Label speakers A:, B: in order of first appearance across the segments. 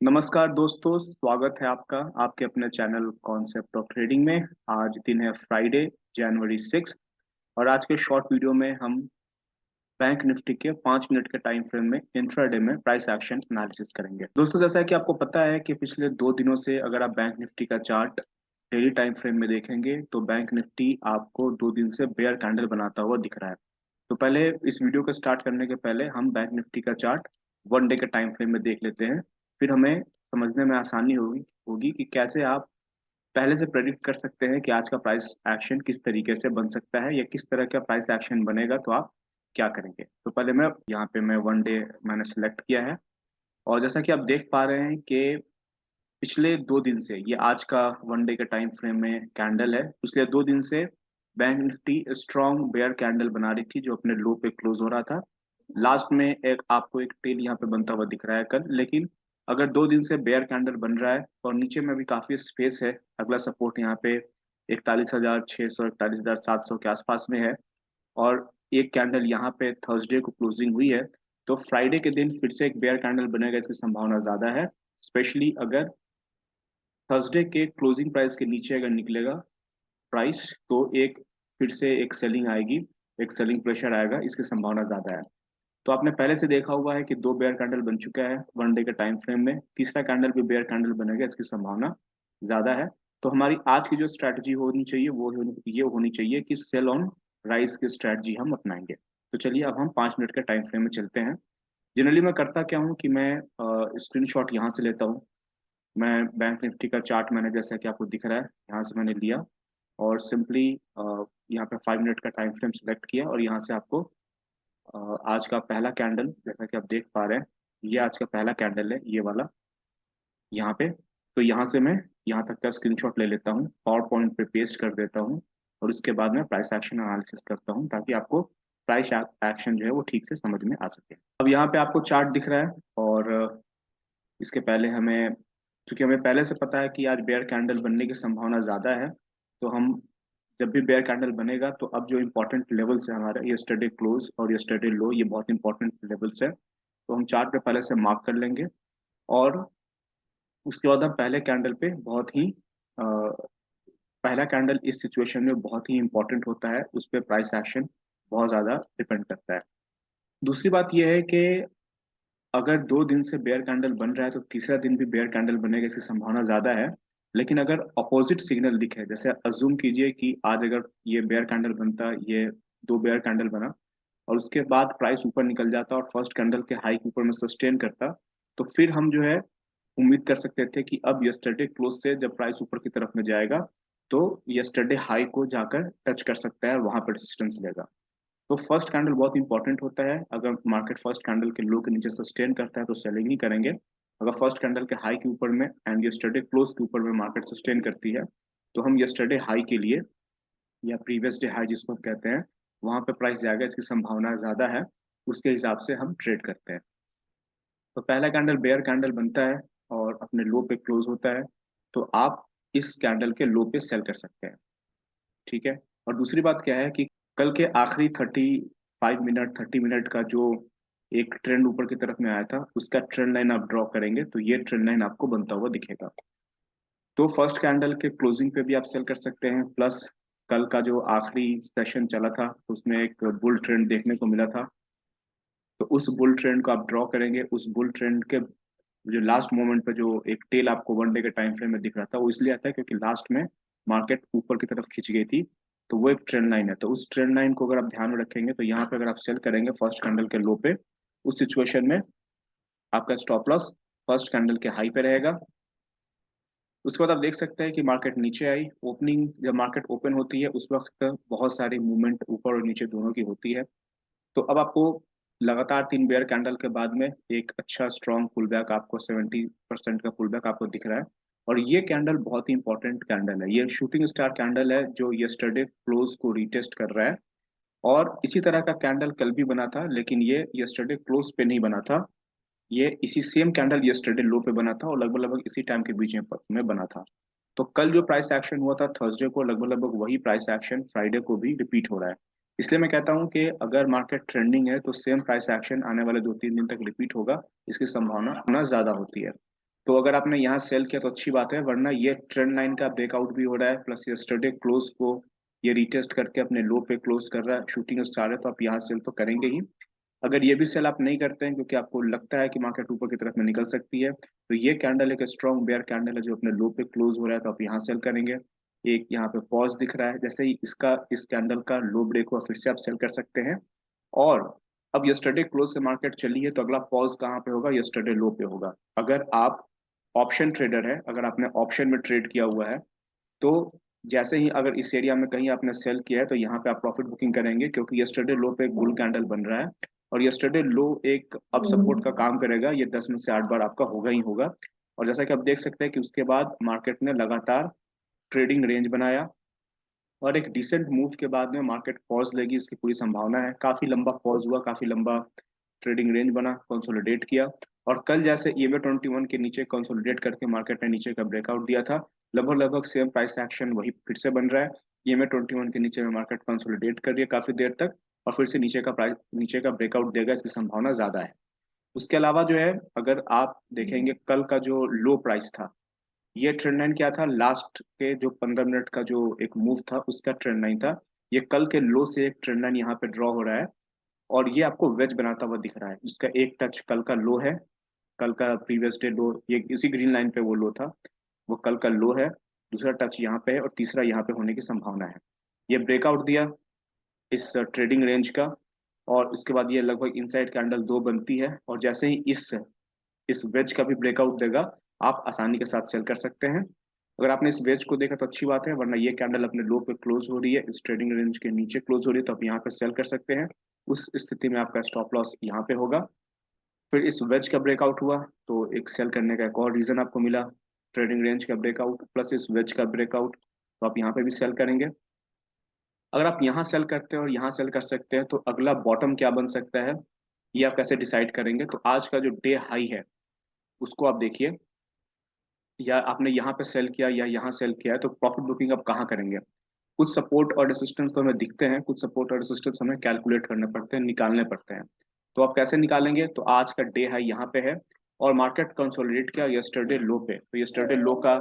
A: नमस्कार दोस्तों, स्वागत है आपका आपके अपने चैनल कॉन्सेप्ट ऑफ ट्रेडिंग में। आज दिन है फ्राइडे, जनवरी 6। और आज के शॉर्ट वीडियो में हम बैंक निफ्टी के 5 मिनट के टाइम फ्रेम में इंट्राडे में प्राइस एक्शन एनालिसिस करेंगे। दोस्तों, जैसा कि आपको पता है कि पिछले 2 दिनों से अगर आप बैंक निफ्टी का चार्ट डेली टाइम फ्रेम में देखेंगे तो बैंक निफ्टी आपको 2 दिन से बेयर कैंडल बनाता हुआ दिख रहा है। तो पहले इस वीडियो को स्टार्ट करने के पहले हम बैंक निफ्टी का चार्ट 1 डे के टाइम फ्रेम में देख लेते हैं। फिर हमें समझने में आसानी होगी होगी कि कैसे आप पहले से प्रेडिक्ट कर सकते हैं कि आज का प्राइस एक्शन किस तरीके से बन सकता है या किस तरह का प्राइस एक्शन बनेगा, तो आप क्या करेंगे। तो पहले मैं यहाँ पे मैं 1 डे मैंने सेलेक्ट किया है। और जैसा कि आप देख पा रहे हैं कि पिछले 2 दिन से ये आज का 1 डे के टाइम फ्रेम में कैंडल है। पिछले 2 दिन से bank Nifty strong bear candle बना रही थी जो अपने लो पे क्लोज हो रहा था। लास्ट में एक आपको एक टेल यहाँ पे बनता हुआ दिख रहा है कल, लेकिन अगर 2 दिन से बेयर कैंडल बन रहा है और नीचे में भी काफी स्पेस है, अगला सपोर्ट यहाँ पे 41,600 41,700 के आसपास में है। और एक कैंडल यहाँ पे थर्सडे को क्लोजिंग हुई है, तो फ्राइडे के दिन फिर से एक बेयर कैंडल बनेगा, इसकी संभावना ज्यादा है। स्पेशली अगर थर्सडे के क्लोजिंग प्राइस के नीचे अगर निकलेगा प्राइस, तो एक फिर से एक सेलिंग आएगी, एक सेलिंग प्रेशर आएगा, इसकी संभावना ज्यादा है। तो आपने पहले से देखा हुआ है कि 2 बेयर कैंडल बन चुका है 1 डे के टाइम फ्रेम में, तीसरा कैंडल भी बेयर कैंडल बनेगा, इसकी संभावना ज्यादा है। तो हमारी आज की जो स्ट्रैटेजी होनी चाहिए ये होनी चाहिए कि सेल ऑन राइज की स्ट्रैटेजी हम अपनाएंगे। तो चलिए अब हम 5 मिनट के टाइम फ्रेम में चलते हैं। जनरली मैं करता क्या हूँ कि मैं स्क्रीनशॉट यहाँ से लेता हूँ। मैं बैंक निफ्टी का चार्ट मैंने जैसा कि आपको दिख रहा है यहाँ से मैंने लिया और सिंपली यहाँ पे 5 मिनट का टाइम फ्रेम सेलेक्ट किया और यहाँ से आपको आज का पहला कैंडल जैसा कि आप देख पा रहे हैं, ये आज का पहला कैंडल है, ये वाला यहाँ पे। तो यहाँ से मैं यहाँ तक का स्क्रीनशॉट ले लेता हूँ, पावर पॉइंट पे पेस्ट कर देता हूँ और उसके बाद मैं प्राइस एक्शन एनालिसिस करता हूँ ताकि आपको प्राइस एक्शन जो है वो ठीक से समझ में आ सके। अब यहाँ पे आपको चार्ट दिख रहा है और इसके पहले हमें, चूंकि हमें पहले से पता है कि आज बेयर कैंडल बनने की संभावना ज़्यादा है, तो हम जब भी बेयर कैंडल बनेगा तो अब जो इम्पोर्टेंट लेवल्स है हमारे यस्टरडे क्लोज और यस्टरडे लो, ये बहुत इंपॉर्टेंट लेवल्स है, तो हम चार्ट पे पहले से मार्क कर लेंगे। और उसके बाद हम पहले कैंडल पे बहुत ही पहला कैंडल इस सिचुएशन में बहुत ही इंपॉर्टेंट होता है, उस पर प्राइस एक्शन बहुत ज़्यादा डिपेंड करता है। दूसरी बात यह है कि अगर 2 दिन से बेयर कैंडल बन रहा है तो तीसरा दिन भी बेयर कैंडल बनेगा, इसकी संभावना ज्यादा है। लेकिन अगर अपोजिट सिग्नल दिखे, जैसे अज्यूम कीजिए कि आज अगर ये बेयर कैंडल बनता, ये 2 बेयर कैंडल बना और उसके बाद प्राइस ऊपर निकल जाता और फर्स्ट कैंडल के हाई के ऊपर में सस्टेन करता, तो फिर हम जो है उम्मीद कर सकते थे कि अब यस्टरडे क्लोज से जब प्राइस ऊपर की तरफ में जाएगा तो यस्टरडे हाई को जाकर टच कर सकता है और वहां पर रेजिस्टेंस लेगा। तो फर्स्ट कैंडल बहुत इंपॉर्टेंट होता है। अगर मार्केट फर्स्ट कैंडल के लो के नीचे सस्टेन करता है तो सेलिंग ही करेंगे। अगर फर्स्ट कैंडल के हाई के ऊपर में एंड यस्टरडे क्लोज के ऊपर में मार्केट सस्टेन करती है, तो हम यस्टरडे हाई के लिए या प्रीवियस डे हाई जिसको हम कहते हैं, वहां पे प्राइस जाएगा, इसकी संभावना ज्यादा है। उसके हिसाब से हम ट्रेड करते हैं। तो पहला कैंडल बेयर कैंडल बनता है और अपने लो पे क्लोज होता है, तो आप इस कैंडल के लो पे सेल कर सकते हैं। ठीक है। और दूसरी बात क्या है कि कल के आखिरी 35 मिनट 30 मिनट का जो एक ट्रेंड ऊपर की तरफ में आया था, उसका ट्रेंड लाइन आप ड्रॉ करेंगे तो ये ट्रेंड लाइन आपको बनता हुआ दिखेगा। तो फर्स्ट कैंडल के क्लोजिंग पे भी आप सेल कर सकते हैं, प्लस कल का जो आखिरी सेशन चला था उसमें एक बुल ट्रेंड देखने को मिला था, तो उस बुल ट्रेंड को आप ड्रॉ करेंगे। उस बुल ट्रेंड के जो लास्ट मोमेंट पे जो एक टेल आपको 1 डे के टाइम फ्रेम में दिख रहा था, वो इसलिए आता है क्योंकि लास्ट में मार्केट ऊपर की तरफ खिंच गई थी, तो वो एक ट्रेंड लाइन है। तो उस ट्रेंड लाइन को अगर आप ध्यान में रखेंगे तो यहाँ पे अगर आप सेल करेंगे फर्स्ट कैंडल के लो पे, उस सिचुएशन में आपका स्टॉप लॉस फर्स्ट कैंडल के हाई पे रहेगा। उसके बाद आप देख सकते हैं कि मार्केट नीचे आई, ओपनिंग जब मार्केट ओपन होती है उस वक्त बहुत सारी मूवमेंट ऊपर और नीचे दोनों की होती है। तो अब आपको लगातार 3 बेयर कैंडल के बाद में एक अच्छा स्ट्रॉन्ग पुल बैक, आपको 70% का पुल बैक आपको दिख रहा है। और ये कैंडल बहुत ही इंपॉर्टेंट कैंडल है, ये शूटिंग स्टार कैंडल है जो यस्टरडे क्लोज को रीटेस्ट कर रहा है। और इसी तरह का कैंडल कल भी बना था, लेकिन ये यस्टरडे क्लोज पे नहीं बना था, ये इसी सेम कैंडल यस्टरडे लो पे बना था और लगभग लगभग इसी टाइम के बीच में बना था। तो कल जो प्राइस एक्शन हुआ था थर्सडे को, लगभग लगभग वही प्राइस एक्शन फ्राइडे को भी रिपीट हो रहा है। इसलिए मैं कहता हूं कि अगर मार्केट ट्रेंडिंग है तो सेम प्राइस एक्शन आने वाले 2-3 दिन तक रिपीट होगा, इसकी संभावना उतना ज्यादा होती है। तो अगर आपने यहाँ सेल किया तो अच्छी बात है, वरना ये ट्रेंड लाइन का ब्रेकआउट भी हो रहा है, प्लस यस्टरडे क्लोज को ये रिटेस्ट करके अपने लो पे क्लोज कर रहा है, शूटिंग स्टार है, तो आप यहाँ सेल तो करेंगे ही। अगर ये भी सेल आप नहीं करते हैं क्योंकि आपको लगता है कि मार्केट ऊपर की तरफ में निकल सकती है, तो ये कैंडल एक स्ट्रॉन्ग बेयर कैंडल है जो अपने लो पे क्लोज हो रहा है, तो आप यहाँ सेल करेंगे। एक यहाँ पे पॉज दिख रहा है, जैसे ही इसका इस कैंडल का लो ब्रेक हुआ फिर से आप सेल कर सकते हैं। और अब यस्टरडे क्लोज से मार्केट चली है तो अगला पॉज कहाँ पे होगा, यस्टरडे लो पे होगा। अगर आप ऑप्शन ट्रेडर है, अगर आपने ऑप्शन में ट्रेड किया हुआ है, तो जैसे ही अगर इस एरिया में कहीं आपने सेल किया है तो यहाँ पे आप प्रॉफिट बुकिंग करेंगे, क्योंकि यस्टरडे लो पे एक बुल कैंडल बन रहा है और यस्टरडे लो एक अब सपोर्ट का काम करेगा, ये 10 में से 8 बार आपका होगा ही होगा। और जैसा कि आप देख सकते हैं कि उसके बाद मार्केट ने लगातार ट्रेडिंग रेंज बनाया और एक डिसेंट मूव के बाद में मार्केट पॉज लेगी, इसकी पूरी संभावना है। काफी लंबा पॉज हुआ, काफी लंबा ट्रेडिंग रेंज बना, कंसोलिडेट किया। और कल जैसे EMA 21 के नीचे कंसोलिडेट करके मार्केट ने नीचे का ब्रेकआउट दिया था, लगभग लगभग सेम प्राइस एक्शन वही फिर से बन रहा है। EMA 21 के नीचे में मार्केट कंसोलिडेट कर रही है काफी देर तक, और फिर से नीचे का ब्रेकआउट देगा, इसकी संभावना ज्यादा है। उसके अलावा जो है, अगर आप देखेंगे कल का जो लो प्राइस था, ये ट्रेंड लाइन क्या था, लास्ट के जो 15 मिनट का जो एक मूव था उसका ट्रेंड लाइन था। ये कल के लो से एक ट्रेंड लाइन यहाँ पे ड्रॉ हो रहा है और ये आपको वेज बनाता हुआ दिख रहा है, जिसका एक टच कल का लो है। कल का प्रीवियस डे लो, ये इसी ग्रीन लाइन पे वो लो था, वो कल का लो है। दूसरा टच यहाँ पे है और तीसरा यहाँ पे होने की संभावना है। ये ब्रेकआउट दिया इस ट्रेडिंग रेंज का, और उसके बाद ये लगभग इनसाइड कैंडल दो बनती है, और जैसे ही इस वेज का भी ब्रेकआउट देगा, आप आसानी के साथ सेल कर सकते हैं। अगर आपने इस वेज को देखा तो अच्छी बात है, वरना ये कैंडल अपने लो पे क्लोज हो रही है, इस ट्रेडिंग रेंज के नीचे क्लोज हो रही है, तो आप यहाँ पे सेल कर सकते हैं। उस स्थिति में आपका स्टॉप लॉस यहाँ पे होगा। फिर इस वेज का ब्रेकआउट हुआ तो एक सेल करने का एक और रीजन आपको मिला, ट्रेडिंग रेंज का ब्रेकआउट प्लस इस वेज का ब्रेकआउट, तो आप यहाँ पे भी सेल करेंगे। अगर आप यहाँ सेल करते हैं और यहाँ सेल कर सकते हैं तो अगला बॉटम क्या बन सकता है, ये आप कैसे डिसाइड करेंगे। तो आज का जो डे हाई है उसको आप देखिए, या आपने यहाँ पे सेल किया या यहाँ सेल किया है, तो प्रॉफिट बुकिंग आप कहाँ करेंगे। कुछ सपोर्ट और रेसिस्टेंस तो हमें दिखते हैं, कुछ सपोर्ट और रेसिस्टेंस हमें कैलकुलेट करने पड़ते हैं, निकालने पड़ते हैं। तो आप कैसे निकालेंगे, तो आज का डे हाई यहाँ पे है और मार्केट कंसोलिडेट किया यस्टरडे लो पे, तो यस्टरडे लो का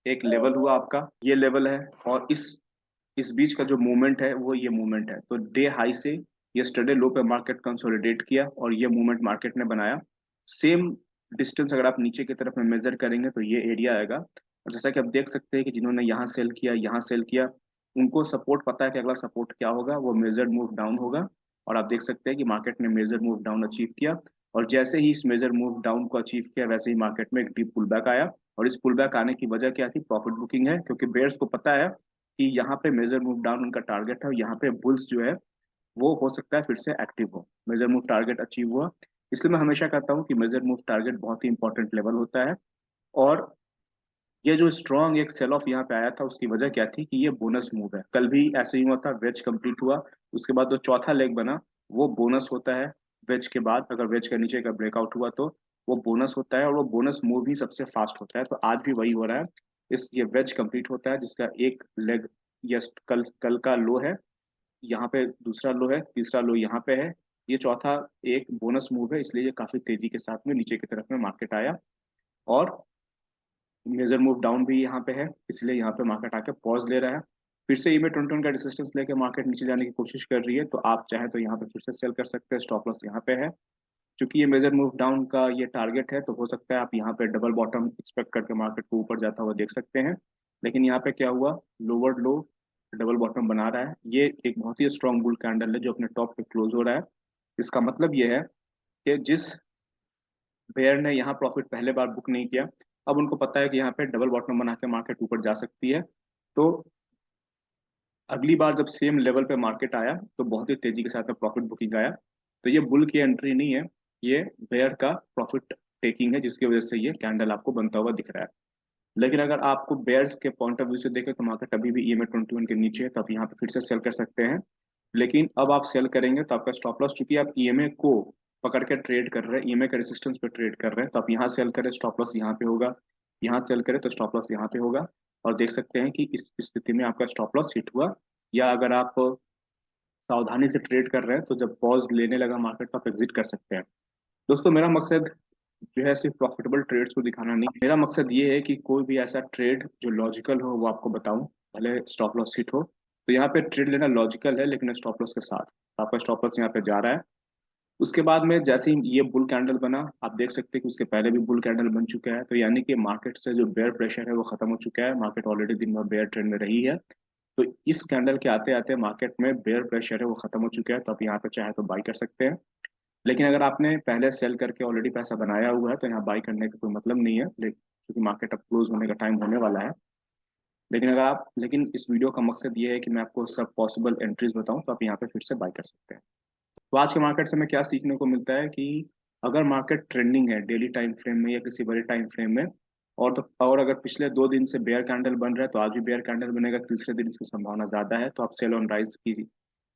A: एक लेवल हुआ आपका, ये लेवल है। और इस बीच का जो मूवमेंट है वो ये मूवमेंट है, तो डे हाई से यस्टरडे लो पे मार्केट कंसोलिडेट किया और ये मूवमेंट मार्केट ने बनाया। सेम डिस्टेंस अगर आप नीचे की तरफ में मेजर करेंगे तो ये एरिया आएगा। और जैसा कि आप देख सकते हैं कि जिन्होंने यहाँ सेल किया उनको सपोर्ट पता है कि अगला सपोर्ट क्या होगा, वो मेजर मूव डाउन होगा। और आप देख सकते हैं कि मार्केट ने मेजर मूव डाउन अचीव किया, और जैसे ही इस मेजर मूव डाउन को अचीव किया वैसे ही मार्केट में एक डीप पुल बैक आया। और इस पुल बैक आने की वजह क्या थी, प्रॉफिट बुकिंग है, क्योंकि बेयर्स को पता है कि यहाँ पे मेजर मूव डाउन उनका टारगेट है, और यहाँ पे बुल्स जो है वो हो सकता है फिर से एक्टिव हो। मेजर मूव टारगेट अचीव हुआ, इसलिए मैं हमेशा कहता हूँ कि मेजर मूव टारगेट बहुत ही इंपॉर्टेंट लेवल होता है। और ये जो स्ट्रॉन्ग एक सेल ऑफ यहाँ पे आया था उसकी वजह क्या थी, कि ये बोनस मूव है। कल भी ऐसे ही हुआ था, वेज कंप्लीट हुआ, उसके बाद जो चौथा लेग बना वो बोनस होता है। वेज के बाद अगर वेज का नीचे का ब्रेकआउट हुआ तो वो बोनस होता है, और वो बोनस मूव ही सबसे फास्ट होता है। तो आज भी वही हो रहा है, ये वेज कंप्लीट होता है जिसका एक लेग, यस, कल कल का लो है, यहाँ पे दूसरा लो है, तीसरा लो यहाँ पे है, ये चौथा एक बोनस मूव है, इसलिए ये काफी तेजी के साथ में नीचे की तरफ में मार्केट आया। और मेजर मूव डाउन भी यहाँ पे है, इसलिए यहाँ पे मार्केट आके पॉज ले रहा है। फिर से EMA 21 का रेजिस्टेंस लेके मार्केट नीचे जाने की कोशिश कर रही है, तो आप चाहे तो यहाँ पे फिर से सेल कर सकते हैं, स्टॉप लॉस यहाँ पे है। चूंकि ये मेजर मूव डाउन का ये टारगेट है, तो हो सकता है आप यहाँ पे डबल बॉटम एक्सपेक्ट करके मार्केट को ऊपर जाता हुआ देख सकते हैं। लेकिन यहाँ पे क्या हुआ, लोअर लो डबल बॉटम बना रहा है, ये एक बहुत ही स्ट्रॉन्ग बुल कैंडल है जो अपने टॉप पे क्लोज हो रहा है। इसका मतलब ये है कि जिस बेयर ने यहाँ प्रॉफिट पहले बार बुक नहीं किया, अब उनको पता है कि यहाँ पे डबल बॉटम बना के मार्केट ऊपर जा सकती है। तो अगली बार जब सेम लेवल पे मार्केट आया तो बहुत ही तेजी के साथ में प्रॉफिट बुकिंग आया। तो ये बुल की एंट्री नहीं है, ये बेयर का प्रॉफिट टेकिंग है, जिसकी वजह से ये कैंडल आपको बनता हुआ दिख रहा है। लेकिन अगर आपको बेयर्स के पॉइंट ऑफ व्यू से देखें तो मार्केट अभी भी EMA 21 के नीचे है, तो आप यहाँ पे फिर से सेल कर सकते हैं। लेकिन अब आप सेल करेंगे तो आपका स्टॉप लॉस, चूंकि आप EMA को पकड़ के ट्रेड कर रहे हैं, EMA के रेसिस्टेंस पे ट्रेड कर रहे हैं, तो आप यहाँ सेल करें स्टॉप लॉस यहाँ पे होगा, यहाँ सेल करें तो स्टॉप लॉस यहाँ पे होगा। और देख सकते हैं कि इस स्थिति में आपका स्टॉप लॉस हिट हुआ। या अगर आप सावधानी से ट्रेड कर रहे हैं तो जब पॉज लेने लगा मार्केट तो आप एग्जिट कर सकते हैं। दोस्तों, मेरा मकसद जो है सिर्फ प्रॉफिटेबल ट्रेड्स को दिखाना नहीं, मेरा मकसद ये है कि कोई भी ऐसा ट्रेड जो लॉजिकल हो वो आपको बताऊं, भले स्टॉप लॉस हिट हो। तो यहाँ पे ट्रेड लेना लॉजिकल है, लेकिन स्टॉप लॉस के साथ। आपका स्टॉप लॉस यहाँ पे जा रहा है। उसके बाद में जैसे ही ये बुल कैंडल बना, आप देख सकते हैं कि उसके पहले भी बुल कैंडल बन चुका है। तो यानी कि मार्केट से जो बेयर प्रेशर है वो खत्म हो चुका है। मार्केट ऑलरेडी दिन भर बेयर ट्रेंड में रही है। तो इस कैंडल के आते आते मार्केट में बेयर प्रेशर है वो खत्म हो चुका है। तो आप यहाँ पे चाहे तो बाई कर सकते हैं। लेकिन अगर आपने पहले सेल करके ऑलरेडी पैसा बनाया हुआ है तो यहाँ बाई करने का कोई मतलब नहीं है, क्योंकि मार्केट अब क्लोज होने का टाइम होने वाला है। लेकिन इस वीडियो का मकसद ये है कि मैं आपको सब पॉसिबल एंट्रीज बताऊं, तो आप यहाँ पे फिर से बाई कर सकते हैं। तो आज के मार्केट से हमें क्या सीखने को मिलता है कि अगर मार्केट ट्रेंडिंग है डेली टाइम फ्रेम में या किसी बड़े टाइम फ्रेम में, और अगर पिछले 2 दिन से बेयर कैंडल बन रहा है तो आज भी बेयर कैंडल बनेगा, तीसरे दिन इसकी संभावना ज्यादा है, तो आप सेल ऑन राइज की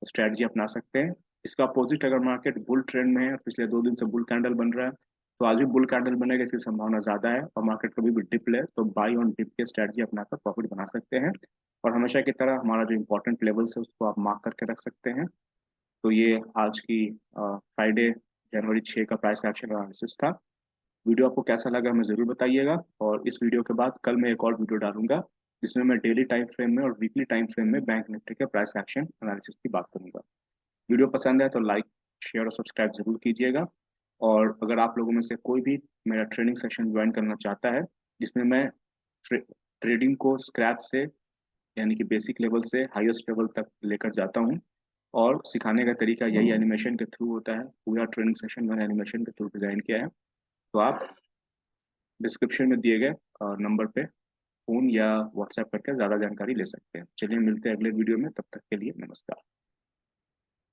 A: स्ट्रेटजी अपना सकते हैं। इसका अपोजिट, अगर मार्केट बुल ट्रेंड में है, पिछले 2 दिन से बुल कैंडल बन रहा है, तो आज भी बुल कैंडल बनेगा, इसकी संभावना ज्यादा है, और मार्केट कभी भी डिप ले तो बाई ऑन डिप की स्ट्रेटजी अपनाकर प्रॉफिट बना सकते हैं। और हमेशा की तरह हमारा जो इंपॉर्टेंट लेवल्स है उसको आप मार्क करके रख सकते हैं। तो ये आज की फ्राइडे जनवरी 6 का प्राइस एक्शन एनालिसिस था। वीडियो आपको कैसा लगा हमें ज़रूर बताइएगा। और इस वीडियो के बाद कल मैं एक और वीडियो डालूंगा जिसमें मैं डेली टाइम फ्रेम में और वीकली टाइम फ्रेम में बैंक निफ्टी के प्राइस एक्शन एनालिसिस की बात करूंगा। वीडियो पसंद है तो लाइक, शेयर और सब्सक्राइब जरूर कीजिएगा। और अगर आप लोगों में से कोई भी मेरा ट्रेनिंग सेशन ज्वाइन करना चाहता है, जिसमें मैं ट्रेडिंग को स्क्रैच से, यानी कि बेसिक लेवल से हाईएस्ट लेवल तक लेकर जाता हूँ, और सिखाने का तरीका यही एनिमेशन के थ्रू होता है। पूरा ट्रेनिंग सेशन मैंने एनिमेशन के थ्रू डिजाइन किया है। तो आप डिस्क्रिप्शन में दिए गए नंबर पे फोन या व्हाट्सएप करके ज़्यादा जानकारी ले सकते हैं। चलिए मिलते हैं अगले वीडियो में, तब तक के लिए नमस्कार।